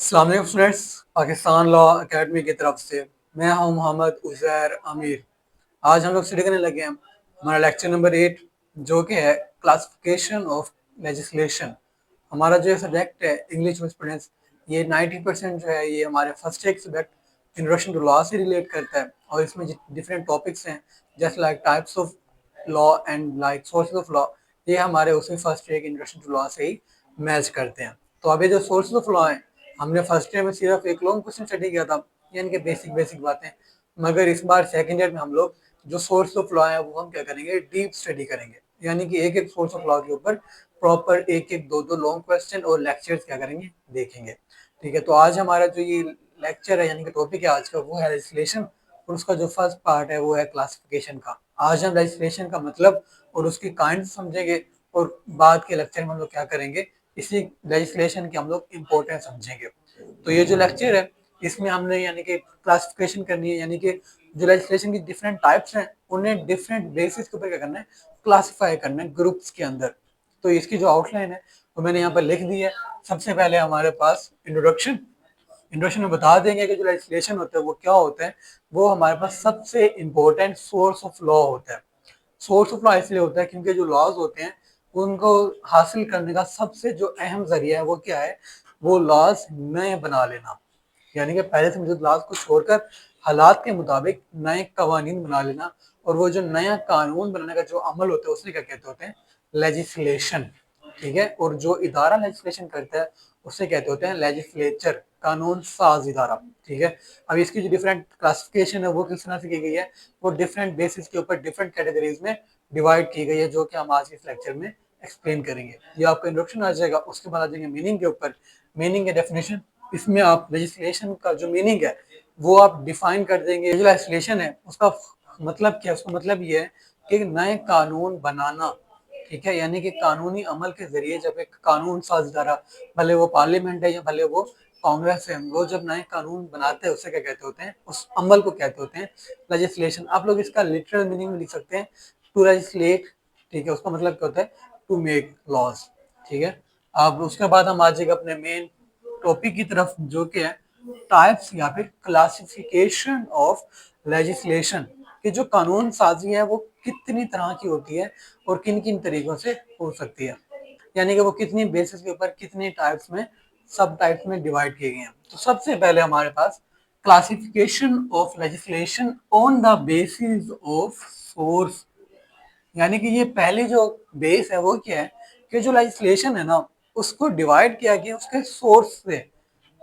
अस्सलाम वालेकुम students, Pakistan law academy की तरफ से मैं हूं मोहम्मद उज़ैर अमीर। आज हम लोग स्टडी करने लगे हैं हमारा लेक्चर नंबर 8 जो कि है क्लासिफिकेशन ऑफ लेजिस्लेशन। हमारा जो सब्जेक्ट है इंग्लिश में स्टूडेंट्स, ये 90% जो है ये हमारे फर्स्ट एक सब्जेक्ट इंट्रोडक्शन टू लॉ से रिलेट करता है और इसमें डिफरेंट टॉपिक्स हैं जैसे like types of law and like sources of law. ये हमारे उसी फर्स्ट एक इंट्रोडक्शन टू लॉ से ही मैच करते हैं। तो अभी जो सोर्सेज ऑफ लॉ है, हमने फर्स्ट ईयर में सिर्फ एक लॉन्ग क्वेश्चन स्टडी किया था, यानी कि बेसिक बेसिक बातें। मगर इस बार सेकंड ईयर में हम लोग जो सोर्स ऑफ लॉ है वो हम क्या करेंगे, डीप स्टडी करेंगे, यानी कि एक एक सोर्स ऑफ लॉ के ऊपर प्रॉपर एक एक दो दो लॉन्ग क्वेश्चन और लेक्चर्स क्या करेंगे, देखेंगे। ठीक है, तो आज हमारा जो ये लेक्चर है यानी कि टॉपिक है आज का वो है लेजिस्लेशन, और उसका जो फर्स्ट पार्ट है वो है क्लासिफिकेशन का। आज हम लेजिस्लेशन का मतलब और उसकी काइंड समझेंगे, और बाद के लेक्चर में हम लोग क्या करेंगे, इसी लेजिस्लेशन की हम लोग इम्पोर्टेंस समझेंगे। तो ये जो लेक्चर है इसमें हमने यानी कि क्लासिफिकेशन करनी है, यानी कि जो लेजिस्लेशन की डिफरेंट टाइप्स हैं उन्हें डिफरेंट बेसिस के ऊपर क्या करना है, क्लासिफाई करना है ग्रुप्स के अंदर। तो इसकी जो आउटलाइन है वो मैंने यहाँ पर लिख दी है। सबसे पहले हमारे पास इंट्रोडक्शन। इंट्रोडक्शन में बता देंगे कि जो लेजिस्लेशन होता है वो क्या होता है। वो हमारे पास सबसे इम्पोर्टेंट सोर्स ऑफ लॉ होता है। सोर्स ऑफ लॉ इसलिए होता है क्योंकि जो लॉज होते हैं उनको हासिल करने का सबसे जो अहम जरिया है वो क्या है, वो लॉज नए बना लेना। यानी कि पहले से मौजूद लॉज को छोड़कर हालात के मुताबिक नए कवानीन बना लेना। और वो जो नया कानून बनाने का जो अमल होता है उसे क्या कहते होते हैं, लेजिस्लेशन। ठीक है, और जो इदारा लेजिस्लेशन करता है उसे कहते होते हैं लेजिस्लेचर, कानून साज इदारा। ठीक है, अब इसकी जो डिफरेंट क्लासिफिकेशन है वो किस तरह से की गई है, वो डिफरेंट बेसिस के ऊपर डिफरेंट कैटेगरीज में डिवाइड की गई है, जो कि हम आज इस लेक्चर में एक्सप्लेन करेंगे। ये आपका इंट्रोडक्शन आ जाएगा, उसके बाद आ जाएंगे मीनिंग के ऊपर, मीनिंग के डेफिनेशन। इसमें आप लेजिस्लेशन का जो मीनिंग है वो आप डिफाइन कर देंगे। जो लेजिस्लेशन है उसका मतलब क्या है, उसका मतलब ये है कि नए कानून बनाना। ठीक है, यानी कि कानूनी अमल के जरिए जब एक कानून साज इदारा, भले वो पार्लियामेंट है या भले वो कांग्रेस है, वो जब नए कानून बनाते हैं उसे क्या कहते होते हैं, उस अमल को कहते होते हैं लेजिस्लेशन। आप लोग इसका लिटरल मीनिंग में लिख सकते हैं टू लेजिस्लेट। ठीक है, उसका मतलब क्या होता है, टू मेक लॉज। ठीक है, अब उसके बाद हम आ जाएगा अपने मेन टॉपिक की तरफ, जो कि है टाइप्स या फिर क्लासिफिकेशन ऑफ लेजिस्लेशन। कि जो कानून साजी है वो कितनी तरह की होती है और किन किन तरीकों से हो सकती है, यानी कि वो कितनी बेसिस के ऊपर कितनी टाइप्स में, सब टाइप्स में डिवाइड किए गए हैं। तो सबसे पहले हमारे पास classification of legislation on the basis of source. यानी कि ये पहली जो बेस है वो क्या है, कि जो लेजिस्लेशन है ना उसको डिवाइड किया गया उसके सोर्स से,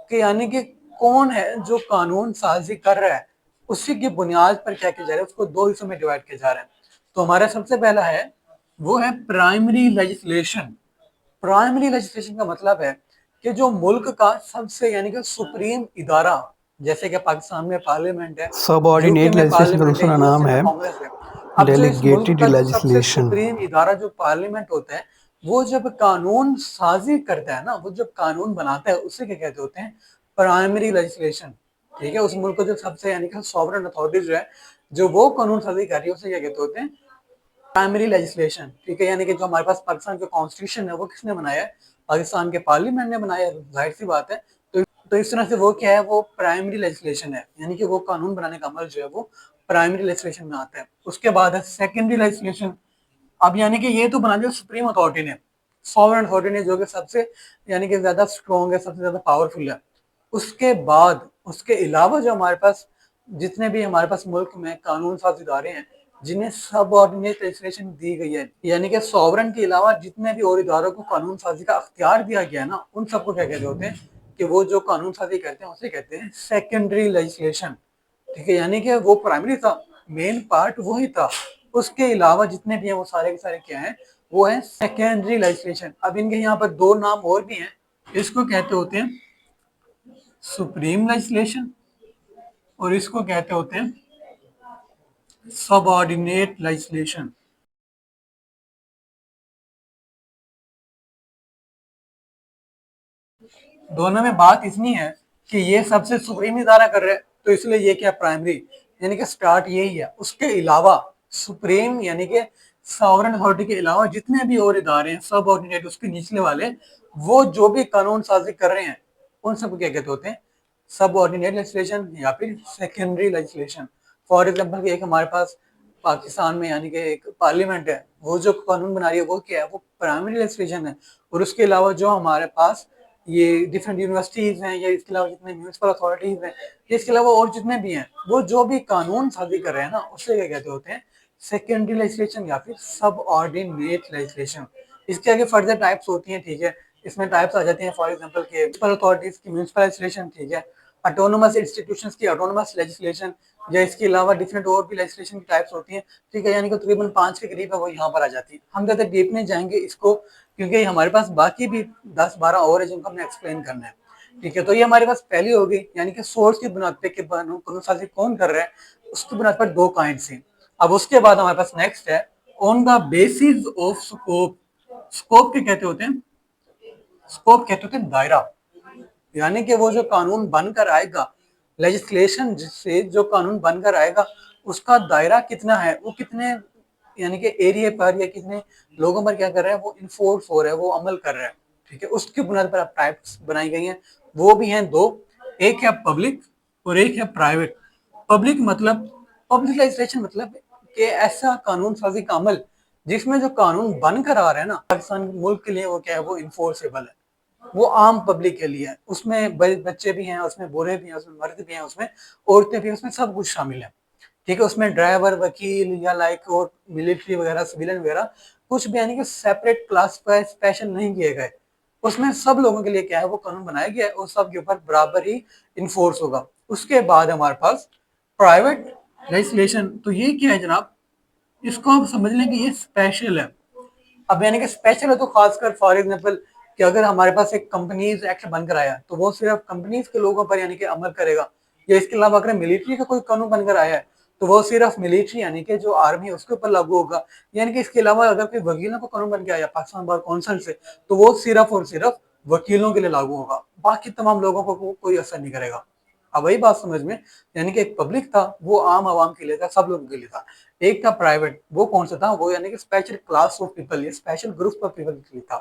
कि यानी कि कौन है जो कानून साजी कर रहा है, उसी की बुनियाद पर क्या किया जा रहा है, उसको दो हिस्सों में डिवाइड किया जा रहा है। तो हमारा सबसे पहला है वो है प्राइमरी लेजिस्लेशन। प्राइमरी लेजिस्लेशन का मतलब है कि जो मुल्क का सबसे यानी कि सुप्रीम इदारा, जैसे कि पाकिस्तान में पार्लियामेंट है, यूके सबऑर्डिनेट में लेजिस्लेशन का पार्लियामेंट है, दूसरा यूएसए नाम में है कांग्रेस है। अब जो इस मुल्क डेलीगेटेड का जो सबसे लेजिस्लेशन। सुप्रीम इदारा जो पार्लियामेंट होता है, वो जब कानून साजी करता है ना, वो जब कानून बनाता है उसे क्या कहते होते हैं, प्राइमरी लेजिस्लेशन। ठीक है, उस मुल्क को जो सबसे यानी कि सॉवरेन अथॉरिटी जो है, जो वो कानून साजी कर रही है उसे क्या कहते होते हैं, प्राइमरी लेजिस्लेशन। ठीक है, यानी कि जो हमारे पास पाकिस्तान का कॉन्स्टिट्यूशन है वो किसने बनाया है, पाकिस्तान के पार्लियामेंट ने बनाया है, जाहिर सी बात है। तो इस तरह से वो क्या है, वो प्राइमरी लेजिस्लेशन है, यानी कि वो कानून बनाने का अमल जो है वो प्राइमरी लेजिस्लेशन में आता है। उसके बाद है सेकेंडरी लेजिस्लेशन। अब यानी कि ये तो बना दिया सुप्रीम अथॉरिटी ने, सॉवरेन अथॉरिटी ने, जो कि सबसे यानी कि ज्यादा स्ट्रॉन्ग है, सबसे ज्यादा पावरफुल है। उसके बाद उसके अलावा जो हमारे पास जितने भी हमारे पास मुल्क में कानून साज इदारे हैं जिन्हें सब ऑर्डिनेट लेजिस्लेशन दी गई है, यानी कि सॉवरेन के अलावा जितने भी और इदारों को कानून साजी का अख्तियार दिया गया है ना, उन सबको क्या कहते होते हैं, कि वो जो कानून साजी करते हैं उसे कहते हैं सेकेंडरी लेजिस्लेशन। ठीक है, यानी कि वो प्राइमरी था, मेन पार्ट वही था, उसके अलावा जितने भी हैं वो सारे के सारे क्या हैं, वो है सेकेंडरी लेजिस्लेशन। अब इनके यहाँ पर दो नाम और भी हैं, इसको कहते होते हैं सुप्रीम लेजिस्लेशन और इसको कहते होते हैं सबऑर्डिनेट लेजिस्लेशन। दोनों में बात इतनी है कि ये सबसे सुप्रीम इदारा कर रहे हैं तो इसलिए ये क्या प्राइमरी, यानी कि स्टार्ट यही है। उसके अलावा सुप्रीम यानी कि सॉवरेन अथॉरिटी के अलावा जितने भी और इदारे हैं सब ऑर्डिनेट उसके निचले वाले, वो जो भी कानून साजी कर रहे हैं उन सबको क्या कहते होते हैं, सब ऑर्डिनेट लेजिस्लेशन या फिर सेकेंडरी लेजिस्लेशन। फॉर एग्जाम्पल एक हमारे पास पाकिस्तान में यानी कि एक पार्लियामेंट है, वो जो कानून बना रही है वो क्या है, वो प्राइमरी लेजिस्लेशन है। और उसके अलावा जो हमारे पास ये डिफरेंट यूनिवर्सिटीज हैं या इसके अलावा जितने म्यूनिसिपल अथॉरिटीज हैं, इसके अलावा और जितने भी हैं, वो जो भी कानून साजी कर रहे हैं ना, उससे क्या कहते होते हैं, सेकेंडरी लेजिस्लेशन या फिर सब ऑर्डिनेट लेजिस्लेशन। इसके आगे फर्दर टाइप्स होती हैं, ठीक है। इसमें टाइप्स आ जाती हैं फॉर एग्जांपल के म्युनिसिपल अथॉरिटीज की म्युनिसिपल लेजिस्लेशन, ठीक है। ऑटोनोमस इंस्टीट्यूशंस की ऑटोनोमस लेजिस्लेशन, या इसके अलावा डिफरेंट और भी लेजिस्लेशन की टाइप्स होती हैं, ठीक है। यानी कि तकरीबन 5 के करीब है वो यहाँ पर आ जाती है। हम ज़्यादा डीप नहीं जाएंगे इसको, क्योंकि हमारे पास बाकी भी 10-12 और है जिनको हमने एक्सप्लेन करना है, ठीक है। तो ये हमारे पास पहली होगी, यानी कि सोर्स की बुनियाद पे कानून साजी कौन कर रहा है, उसकी बुनियाद पर दो काइंड से। अब उसके बाद हमारे पास नेक्स्ट है on the basis of scope. Scope के कहते होते हैं, स्कोप कहते होते हैं दायरा, यानी कि वो जो कानून बनकर आएगा, लेजिस्लेशन से जो कानून बनकर आएगा, उसका दायरा कितना है, वो कितने यानी कि एरिया पर या कितने लोगों पर क्या कर रहा है, वो इन्फोर्स हो रहा है, वो अमल कर रहा है, ठीक है। उसकी बुनियाद पर अब टाइप्स बनाई गई हैं, वो भी हैं दो। एक है पब्लिक और एक है प्राइवेट। पब्लिक मतलब, पब्लिक लेजिस्लेशन मतलब कि ऐसा कानून साजी का अमल जिसमें जो कानून बनकर आ रहा है ना पाकिस्तान मुल्क के लिए, वो क्या है, वो इन्फोर्सेबल है, वो आम पब्लिक के लिए है। उसमें बच्चे भी हैं, उसमें बूढ़े भी हैं, उसमें मर्द भी हैं, उसमें औरतें भी हैं, उसमें सब कुछ शामिल है, ठीक है। उसमें ड्राइवर, वकील या लाइक और मिलिट्री वगैरह, सिविलियन वगैरह कुछ भी यानी कि सेपरेट क्लास पर स्पेशल नहीं किए गए। उसमें सब लोगों के लिए क्या है, वो कानून बनाया गया है और सब के ऊपर बराबर ही इन्फोर्स होगा। उसके बाद हमारे पास प्राइवेट लेजिस्लेशन। तो ये क्या है जनाब, इसको आप समझ लें कि ये स्पेशल है। अब यानी कि स्पेशल है तो खासकर फॉर एग्जांपल कि अगर हमारे पास एक कंपनीज एक्ट बनकर आया तो वो सिर्फ कंपनीज के लोगों पर यानी कि अमल करेगा, या इसके अलावा अगर मिलिट्री का कोई कानून बनकर आया है तो वो सिर्फ मिलिट्री यानी कि जो आर्मी है उसके ऊपर लागू होगा। यानी कि इसके अलावा अगर कोई वकीलों को कानून बन के आया पाकिस्तान बार कौंसिल से, तो वो सिर्फ और सिर्फ वकीलों के लिए लागू होगा, बाकी तमाम लोगों को कोई असर नहीं करेगा। अब वही बात समझ में, यानी कि एक पब्लिक था वो आम आवाम के लिए था, सब लोगों के लिए था। एक था प्राइवेट, वो कौन सा था, वो यानी कि स्पेशल क्लास ऑफ पीपल या स्पेशल ग्रुप ऑफ पीपल के लिए था।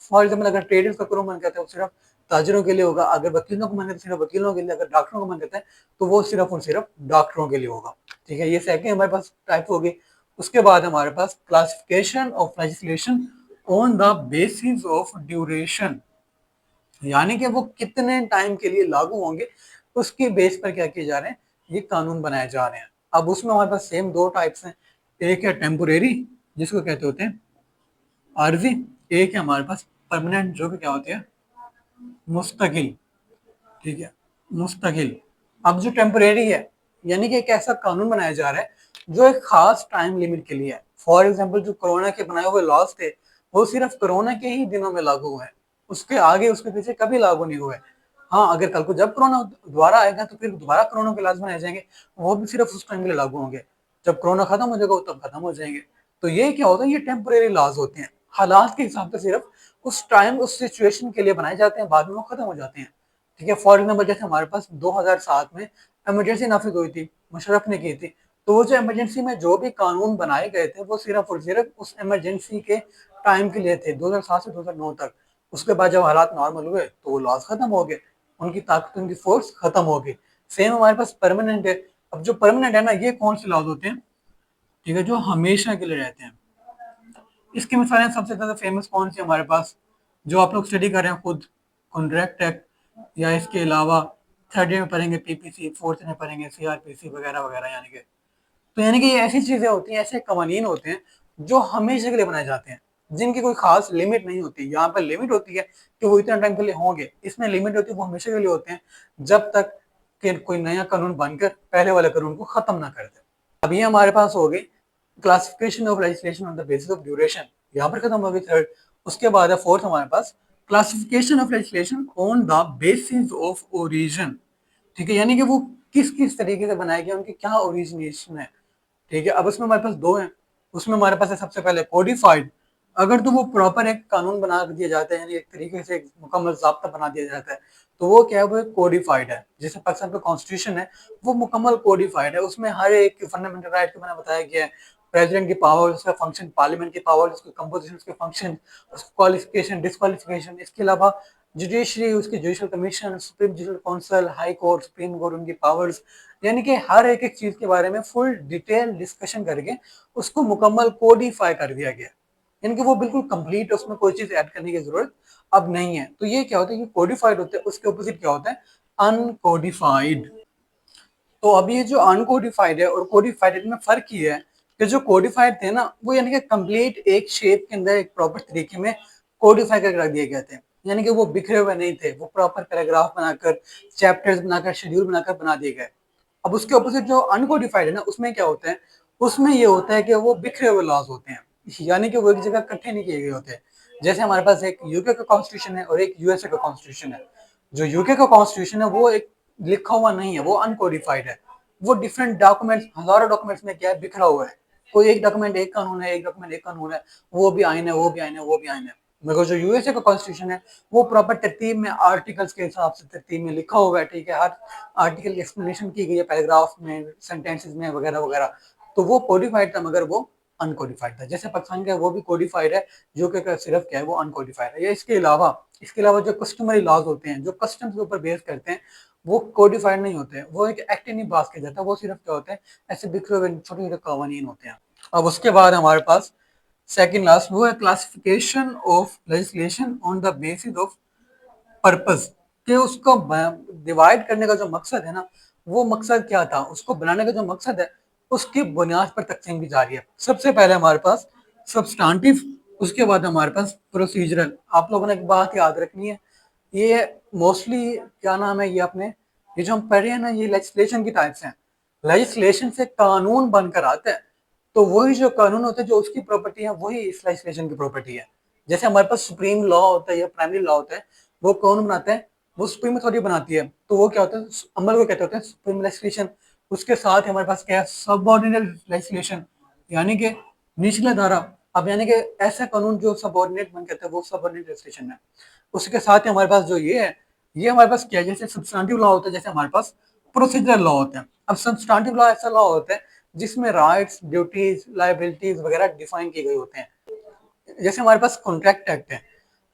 फॉर एग्जाम्पल अगर ट्रेडर्स का कानून मन कहते हैं वो सिर्फ ताजरों के लिए होगा, अगर वकीलों को मन कहते हैं सिर्फ वकीलों के लिए, अगर डॉक्टरों को मन कहते हैं तो वो सिर्फ और सिर्फ डॉक्टरों के लिए होगा, ठीक है। ये सेकंड हमारे पास टाइप होगी। उसके बाद हमारे पास classification of legislation on the basis of duration, यानी कि वो कितने टाइम के लिए लागू होंगे, उसकी बेस पर क्या किए जा रहे हैं, ये कानून बनाए जा रहे हैं। अब उसमें हमारे पास सेम दो टाइप्स हैं, एक है टेम्पोरेरी जिसको कहते होते हैं आरजी, एक है हमारे पास परमानेंट जो कि क्या होती है, मुस्तकिल, ठीक है, मुस्तकिल। अब जो टेम्परेरी है यानी कि एक ऐसा कानून बनाया जा रहा है जो एक खास टाइम लिमिट के लिए है। फॉर एग्जांपल जो कोरोना के बनाए हुए लॉज थे वो सिर्फ कोरोना के ही दिनों में लागू हुए हैं, उसके आगे उसके पीछे कभी लागू नहीं हुए। हाँ, अगर कल को जब कोरोना दोबारा आएगा तो फिर दोबारा कोरोना के लॉज बनाए जाएंगे, वो भी सिर्फ उस टाइम के लिए लागू होंगे। जब कोरोना खत्म हो जाएगा तब खत्म हो जाएंगे। तो ये क्या होता है, ये टेम्परेरी लॉज होते हैं, हालात के हिसाब से सिर्फ उस टाइम उस सिचुएशन के लिए बनाए जाते हैं, बाद में वो खत्म हो जाते हैं, ठीक है। फॉर एग्जाम्पल जैसे हमारे पास 2007 में इमरजेंसी नाफिज हुई थी, मुशर्रफ ने की थी। तो वो जो इमरजेंसी में जो भी कानून बनाए गए थे वो सिर्फ और सिर्फ उस इमरजेंसी के टाइम के लिए थे, 2007 से 2009 तक। उसके बाद जब हालात नॉर्मल हुए तो वो लॉज खत्म हो गए, उनकी ताकत, उनकी फोर्स खत्म हो गई। सेम हमारे पास परमानेंट है। अब जो परमानेंट है ना, ये कौन से लॉज होते हैं, ठीक है, जो हमेशा के लिए रहते हैं। इसकी मिसालें सबसे ज्यादा फेमस कौन सी हमारे पास, जो आप लोग स्टडी कर रहे हैं खुद, कॉन्ट्रैक्ट एक्ट, या इसके अलावा थर्ड ईयर में पढ़ेंगे पीपीसी, फोर्थ में पढ़ेंगे सीआरपीसी वगैरह वगैरह। यानी कि तो यानी कि ये ऐसी चीजें होती हैं, ऐसे कवानीन होते हैं जो हमेशा के लिए बनाए जाते हैं, जिनकी कोई खास लिमिट नहीं होती। यहाँ पर लिमिट होती है कि वो इतना टाइम के लिए होंगे, इसमें लिमिट होती है वो हमेशा के लिए होते हैं, जब तक कि कोई नया कानून बनकर पहले वाले कानून को खत्म ना कर दे। अब ये हमारे पास हो गई classification of legislation on the basis of duration, यहाँ पर खत्म हो गई थर्ड। उसके बाद है फोर्थ हमारे पास classification of legislation on the basis of origin, ठीक है। यानी कि वो किस किस तरीके से बनाए गए, उनकी क्या ओरिजिनेशन है, ठीक है। अब उसमें हमारे पास दो हैं। उसमें हमारे पास है सबसे पहले कोडिफाइड, अगर तो वो प्रॉपर एक कानून बना दिया जाता है, यानी एक तरीके से एक मुकम्मल ज़ाब्ता बना दिया जाता है, तो वो क्या है, वो एक कोडिफाइड है। जैसे पाकिस्तान का कॉन्स्टिट्यूशन है वो मुकम्मल कोडिफाइड है, उसमें हर एक फंडामेंटल राइट के बारे में बताया गया है, प्रेसिडेंट की पावर, उसका फंक्शन, पार्लियामेंट की पावर, उसके कंपोजिशन, उसके फंक्शन, उसकी क्वालिफिकेशन, डिस्क्वालिफिकेशन, इसके अलावा जुडिशरी, उसकी judicial commission, supreme judicial council, high court, supreme court, उनकी पावर्स, यानी कि हर एक चीज के बारे में फुल डिटेल डिस्कशन करके उसको मुकम्मल कोडिफाई कर दिया गया, यानी कि वो बिल्कुल कंप्लीट है, उसमें कोई चीज ऐड करने की जरूरत अब नहीं है। तो ये क्या होता है कि कोडिफाइड होता है, उसके ऑपोजिट क्या होता है, अनकोडिफाइड। तो अब ये जो अनकोडिफाइड है और कोडिफाइड में फर्क ये है कि जो कोडिफाइड थे ना वो यानी कि कंप्लीट एक शेप के अंदर एक प्रॉपर तरीके में कोडिफाई करके रख दिए गए थे, यानी कि वो बिखरे हुए नहीं थे, वो प्रॉपर पैराग्राफ बनाकर, चैप्टर्स बनाकर, शेड्यूल बनाकर बना दिए गए। अब उसके ऑपोजिट जो अनकोडिफाइड है ना उसमें क्या होता है, उसमें ये होता है कि वो बिखरे हुए लॉज होते हैं, यानी कि वो एक जगह इकट्ठे नहीं किए गए होते। जैसे हमारे पास एक यूके का कॉन्स्टिट्यूशन है और एक यूएसए का कॉन्स्टिट्यूशन है। जो यूके का कॉन्स्टिट्यूशन है वो एक लिखा हुआ नहीं है, वो अनकोडिफाइड है। वो डिफरेंट डॉक्यूमेंट्स, हजारों डॉक्यूमेंट्स में क्या है, बिखरा हुआ है। कोई एक डॉक्यूमेंट एक कानून है, एक डॉक्यूमेंट एक कानून है, वो भी आइन है, वो भी आइन है, वो भी आइन है। मगर जो यूएसए का कॉन्स्टिट्यूशन है वो प्रॉपर तरतीब में आर्टिकल्स के हिसाब से तरतीब में लिखा हुआ है, ठीक है, हर आर्टिकल की एक्सप्लेनेशन की गई है पैराग्राफ में, सेंटेंसेस में, वगैरह वगैरह। तो वो कोडिफाइड था मगर वो अनकोडिफाइड था। जैसे पाकिस्तान का वो भी कोडिफाइड है, यूके का सिर्फ क्या है, वो अनकोडिफाइड है। या इसके अलावा जो कस्टमरी लॉज होते हैं, जो कस्टम्स के ऊपर बेस करते हैं, वो कोडिफाइड नहीं होते हैं, वो एक एक्ट ही नहीं पास किया जाता, वो सिर्फ क्या होते हैं, ऐसे बिखरे हुए छोटे छोटे कवानीन होते हैं। अब उसके बाद हमारे पास सेकंड लास्ट वो है classification of legislation on the basis of purpose, कि उसको डिवाइड करने का जो मकसद है ना, वो मकसद क्या था, उसको बनाने का जो मकसद है उसकी बुनियाद पर तकसीम की जा रही है। सबसे पहले हमारे पास सब्सटांटिव, उसके बाद हमारे पास प्रोसीजरल। आप लोगों ने एक बात याद रखनी है, ये मोस्टली क्या नाम है, ये अपने ये जो हम पढ़ रहे हैं ना, ये लेजिस्लेशन की टाइप्स हैं। लेजिस्लेशन से कानून बनकर आता है, तो वही जो कानून होता है जो उसकी प्रॉपर्टी है वही इस लेजिस्लेशन की प्रॉपर्टी है। जैसे हमारे पास सुप्रीम लॉ होता है या प्राइमरी लॉ होता है, वो कौन बनाता है, वो सुप्रीम अथॉरिटी बनाती है, तो वो क्या होता है, अमल को कहते होते हैं सुप्रीम लेजिस्लेशन। उसके साथ हमारे पास क्या है, सबऑर्डिनेट लेजिस्लेशन, यानी कि निचला धारा। अब यानी कि ऐसा कानून जो सबऑर्डिनेट बन कहते हैं वो सबऑर्डिनेट लेजिस्लेशन है। उसके साथ ही हमारे पास जो ये है, ये हमारे पास क्या है, जैसे सब्सटेंटिव लॉ होता है, जैसे हमारे पास प्रोसीजरल लॉ होते हैं। अब सब्सटेंटिव लॉ ऐसा लॉ होता है जिसमें राइट्स, ड्यूटीज, लायबिलिटीज वगैरह डिफाइन किए गए होते हैं। जैसे हमारे पास कॉन्ट्रैक्ट एक्ट है,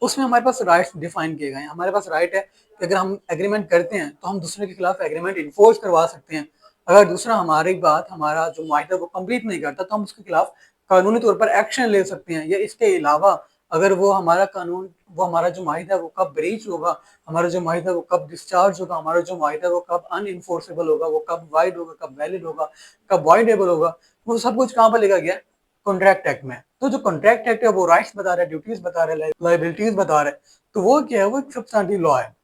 उसमें हमारे पास राइट्स डिफाइन किए गए हैं। हमारे पास राइट है कि अगर हम एग्रीमेंट करते हैं तो हम दूसरे के खिलाफ एग्रीमेंट इन्फोर्स करवा सकते हैं। अगर दूसरा हमारी बात, हमारा जो माहिदा वो कंप्लीट नहीं करता तो हम उसके खिलाफ कानूनी तौर पर एक्शन ले सकते हैं। या इसके अलावा अगर वो हमारा कानून, वो हमारा जो माहिदा है वो कब ब्रीच होगा, हमारा जो माहिदा है वो कब डिस्चार्ज होगा, हमारा जो माहिदा है वो कब अनइनफोर्सेबल होगा, वो कब वाइड होगा, कब वैलिड होगा, कब वाइडेबल होगा, वो सब कुछ कहाँ पर लिखा गया है, कॉन्ट्रैक्ट एक्ट में। तो जो कॉन्ट्रैक्ट एक्ट है वो राइट्स बता रहा है, ड्यूटीज बता रहा है, लाइबिलिटीज बता रहा है। तो वो क्या है, वो एक सब्सटेंटिव लॉ है।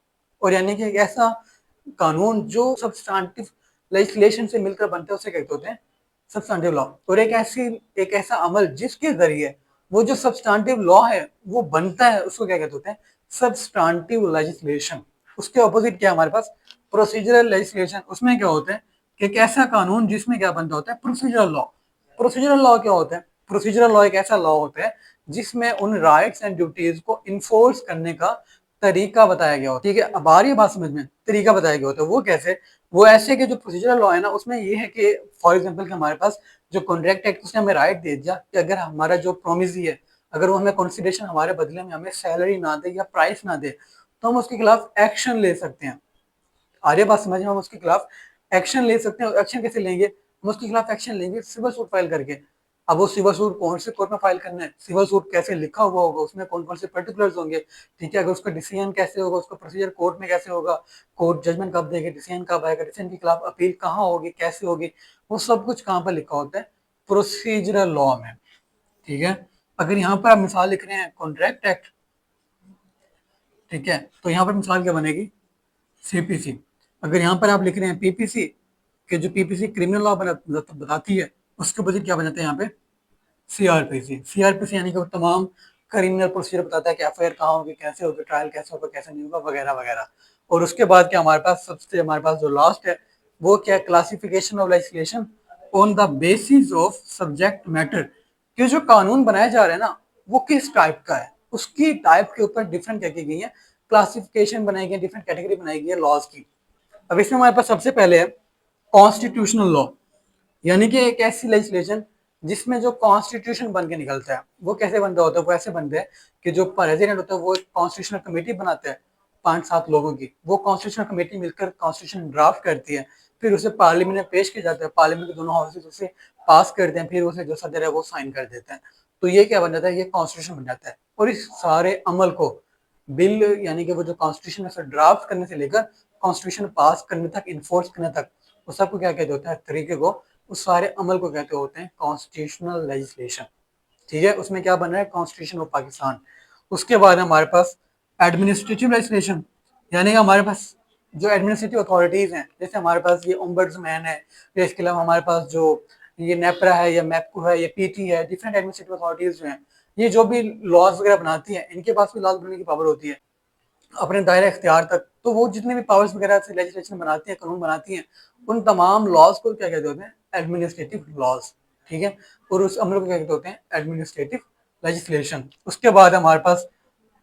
और यानी कि एक ऐसा कानून जो सब्सटेंटिव लेजिस्लेशन से मिलकर बनते हैं उसे कहते होते हैं सब्सटेंटिव लॉ। और एक ऐसा अमल जिसके जरिए वो जो सब्सटेंटिव लॉ है वो बनता है उसको क्या कहते होते हैं, सब्सटेंटिव लेजिस्लेशन। उसके ऑपोजिट क्या है हमारे पास, प्रोसीजरल लेजिस्लेशन। उसमें क्या होता है कि एक ऐसा कानून जिसमें क्या बनता होता है, प्रोसीजरल लॉ। प्रोसीजरल लॉ क्या होता है, प्रोसीजरल लॉ एक ऐसा लॉ होता है जिसमें उन राइट्स एंड ड्यूटीज को इन्फोर्स करने का तरीका बताया गया होता है। ठीक है, अब आ रही है बात समझ में, तरीका बताया गया होता है वो कैसे, वो ऐसे कि जो प्रोसीजरल लॉ है ना उसमें ये है कि फॉर एग्जांपल कि हमारे पास जो कॉन्ट्रैक्ट एक्ट उसने हमें राइट दे दिया कि अगर हमारा जो प्रोमिस है, अगर वो हमें कंसिडरेशन हमारे बदले में हमें सैलरी ना दे या प्राइस ना दे तो हम उसके खिलाफ एक्शन ले सकते हैं। आर्य बात समझ में, हम उसके खिलाफ एक्शन ले सकते हैं। एक्शन कैसे लेंगे, हम उसके खिलाफ एक्शन लेंगे सिविल सूट फाइल करके। अब वो सिविल सूट कौन से कोर्ट में फाइल करना है, सिविल सूट कैसे लिखा हुआ होगा, उसमें कौन कौन से पर्टिकुलर्स होंगे, ठीक है, अगर उसका डिसीजन कैसे होगा, उसका प्रोसीजर कोर्ट में कैसे होगा, कोर्ट जजमेंट कब देगी, डिसीजन कब आएगा, डिसीजन के खिलाफ अपील कहाँ होगी, कैसे होगी, वो सब कुछ कहाँ पर लिखा होता है, प्रोसीजरल लॉ में। ठीक है, अगर यहाँ पर आप मिसाल लिख रहे हैं कॉन्ट्रैक्ट एक्ट, ठीक है, तो यहाँ पर मिसाल क्या बनेगी, सीपीसी। अगर यहाँ पर आप लिख रहे हैं पीपीसी, कि जो पीपीसी क्रिमिनल लॉ बताती है, उसके बजाय क्या बन जाता है यहाँ पे, सीआरपीसी। सीआरपीसी यानी कि वो तमाम क्रिमिनल प्रोसीजर बताता है कि एफआईआर कहाँ होगी, कैसे होगी, ट्रायल कैसे होगा, कैसे नहीं होगा, वगैरह वगैरह। और उसके बाद क्या हमारे पास सबसे, हमारे पास जो लास्ट है वो क्या, classification of legislation on the basis of subject matter, कि जो कानून बनाया जा रहा है ना वो किस टाइप का है, उसकी टाइप के ऊपर डिफरेंट क्या की गई है, क्लासिफिकेशन बनाई गई, डिफरेंट कैटेगरी बनाई गई है लॉज की। अब इसमें हमारे पास सबसे पहले है कॉन्स्टिट्यूशनल लॉ, यानी कि एक ऐसी लेजिस्लेशन जिसमें जो कॉन्स्टिट्यूशन बन के निकलता है। वो कैसे बनता होता है, वो ऐसे बनता है कि जो प्रेसिडेंट होता है वो एक कॉन्स्टिट्यूशनल कमेटी बनाता है, 5-7 लोगों की, वो कॉन्स्टिट्यूशन कमेटी मिलकर कॉन्स्टिट्यूशन ड्राफ्ट करती है, फिर उसे पार्लियामेंट में पेश किया जाता है, पार्लियामेंट के दोनों हाउसेस उसे पास करते हैं, फिर उसे जो सदर है वो साइन कर देते हैं। तो ये क्या बन जाता है, ये कॉन्स्टिट्यूशन बन जाता है। और इस सारे अमल को बिल यानी कि वो जो कॉन्स्टिट्यूशन है ड्राफ्ट करने से लेकर कॉन्स्टिट्यूशन पास करने तक, इन्फोर्स करने तक, उस सबको क्या कहते होते हैं, तरीके को, उस सारे अमल को कहते होते हैं कॉन्स्टिट्यूशनल लेजिस्लेशन। ठीक है, उसमें क्या बन रहा है, कॉन्स्टिट्यूशन ऑफ पाकिस्तान। उसके बाद हमारे पास एडमिनिस्ट्रेटिव लेजिस्लेशन, यानी कि हमारे पास जो एडमिनिस्ट्रेटिव अथॉरिटीज हैं, जैसे हमारे पास ये ओम्बड्समैन है, या इसके अलावा हमारे पास जो ये नेपरा है या मैपको है या पीटी है, डिफरेंट एडमिनिस्ट्रेटिव अथॉरिटीज जो हैं, ये जो भी लॉज वगैरह बनाती हैं, इनके पास भी लॉज बनाने की पावर होती है अपने दायरे इख्तियार तक। तो वो जितने भी पावर्स वगैरह से लेजिस्लेशन बनाती हैं, कानून बनाती हैं, उन तमाम लॉज को क्या कहते होते हैं, एडमिनिस्ट्रेटिव लॉज। ठीक है, और उस अमल को क्या कहते होते हैं, एडमिनिस्ट्रेटिव लेजिस्लेशन। उसके बाद हमारे पास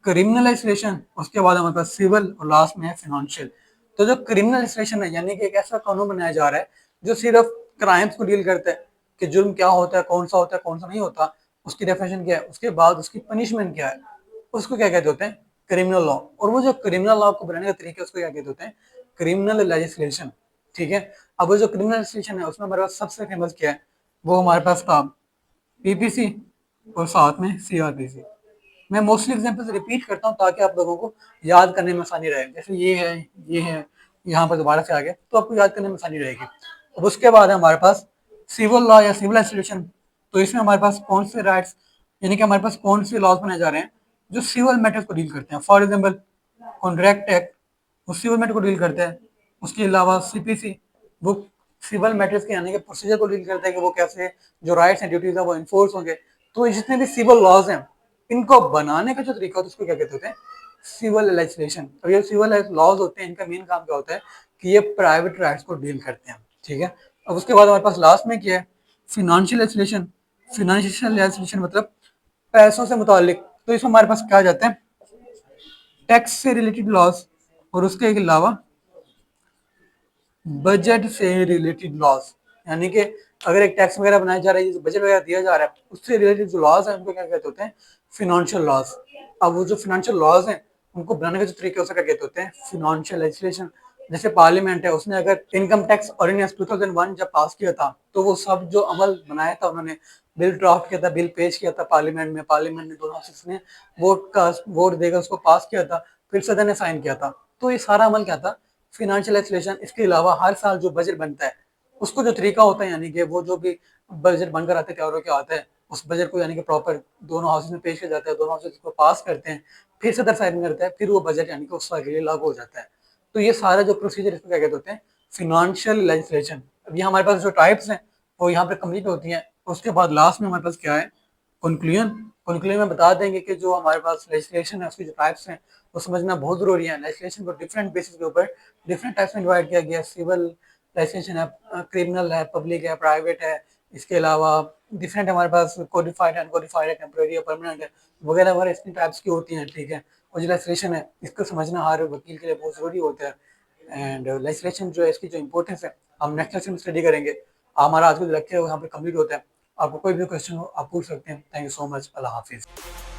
क्रिमिनल लेजिस्लेशन, उसके बाद हमारे पास सिविल, और लास्ट में है फाइनेंशियल। तो जो क्रिमिनल लेजिस्लेशन है, यानी कि एक ऐसा कानून बनाया जा रहा है जो सिर्फ क्राइम्स को डील करता है कि जुर्म क्या होता है, कौन सा होता है, कौन सा नहीं होता, उसकी डेफिनेशन क्या है, उसके बाद उसकी पनिशमेंट क्या है, उसको क्या कहते होते हैं, क्रिमिनल लॉ। और वो जो क्रिमिनल लॉ को बनाने का तरीका, उसको क्या कहते होते हैं, क्रिमिनल लेजिस्लेशन। ठीक है, अब वो जो क्रिमिनल लेजिस्लेशन है, उसमें हमारे पास सबसे फेमस क्या है, वो हमारे पास था पीपीसी और साथ में सीआरपीसी। मैं मोस्टली एग्जाम्पल्स रिपीट करता हूँ ताकि आप लोगों को याद करने में आसानी रहे। जैसे ये है, यहाँ पर दोबारा से आ गया तो आपको याद करने में आसानी रहेगी। अब उसके बाद है हमारे पास सिविल लॉ या सिविल लेजिस्लेशन। तो इसमें हमारे पास कौन से राइट्स, यानी कि हमारे पास कौन से लॉज बनाए जा रहे हैं जो सिविल मैटर्स को डील करते हैं। फॉर एग्जाम्पल कॉन्ट्रैक्ट एक्ट, वो सिविल मैटर को डील करता है। उसके अलावा सीपीसी, वो सिविल मैटर्स के यानी कि प्रोसीजर को डील करता है कि वो कैसे जो राइट्स एंड ड्यूटीज है वो इन्फोर्स होंगे। तो जितने भी सिविल लॉज हैं, इनको बनाने का जो तरीका होता है उसको क्या कहते होते हैं, सिविल लेजिस्लेशन। और ये सिविल लॉज होते हैं, इनका मेन काम क्या होता है कि ये प्राइवेट राइट्स को डील करते हैं। ठीक है, अब उसके बाद हमारे पास लास्ट में क्या है, फिनेंशियल लेजिस्लेशन। फिनेंशियल लेजिस्लेशन मतलब पैसों से मुतालिक। तो इसमें हमारे पास क्या आ जाते हैं, टैक्स से रिलेटेड लॉज, और उसके अलावा बजट से रिलेटेड लॉज। यानी कि अगर एक टैक्स वगैरह बनाया जा रहा है, बजट वगैरह दिया जा रहा है, उससे रिलेटेड जो लॉज है उनको क्या कहते होते हैं, फिनेंशियल लॉज। अब वो जो फिनेंशियल लॉज हैं, उनको बनाने का जो तरीका उसका क्या कहते होते हैं, फिनेंशियल लेजिस्लेशन। जैसे पार्लियामेंट है, उसने अगर इनकम टैक्स ऑर्डिनेंस 2001 जब पास किया था, तो वो सब जो अमल बनाया था उन्होंने, बिल ड्राफ्ट किया था, बिल पेश किया था पार्लियामेंट में, पार्लियामेंट ने दोनों हाउसेस ने वोट देकर उसको पास किया था, फिर सदन ने साइन किया था। तो ये सारा अमल क्या था, फिनेंशियल लेजिस्लेशन। इसके अलावा हर साल जो बजट बनता है, उसको जो तरीका होता है, यानी कि वो जो भी बजट बनकर आता है, तैयार होकर आता है, उस बजट को यानी कि प्रॉपर दोनों हाउसेस में पेश किया जाता है, दोनों हाउसेस को पास करते हैं, फिर सदर साइन करता है, फिर वो बजट यानी कि उस साल के लिए लागू हो जाता है। तो ये सारा जो प्रोसीजर, इसको क्या कहते होते हैं, फिनेंशियल लेजिस्लेशन। अब ये हमारे पास जो टाइप्स हैं वो यहाँ पे कंप्लीट होती हैं। उसके बाद लास्ट में हमारे पास क्या है, कंक्लूजन। कंक्लूजन में बता देंगे कि जो हमारे पास लेजिस्लेशन है उसकी जो टाइप्स हैं वो समझना बहुत जरूरी है। लेजिस्लेशन को डिफरेंट बेसिस के ऊपर डिफरेंट टाइप्स में डिवाइड किया गया है। सिविल लेजिस्लेशन है, क्रिमिनल है, पब्लिक है, प्राइवेट है। इसके अलावा डिफरेंट हमारे पास कोडिफाइड है, अनकोडिफाइड है, टेम्परेरी है, परमानेंट है, वगैरह वगैरह इसकी टाइप्स की होती हैं। ठीक है, और जो लेजिस्लेशन है इसको समझना हर वकील के लिए बहुत जरूरी होता है। एंड लेजिस्लेशन जो है, इसकी जो इंपॉर्टेंस है, हम नेक्स्ट लेक्चर में स्टडी करेंगे। हमारा आज का जो लेक्चर है वो यहाँ पे कंप्लीट होता है। आपको कोई भी क्वेश्चन हो आप पूछ सकते हैं। Thank you so much. अल्लाह हाफिज़।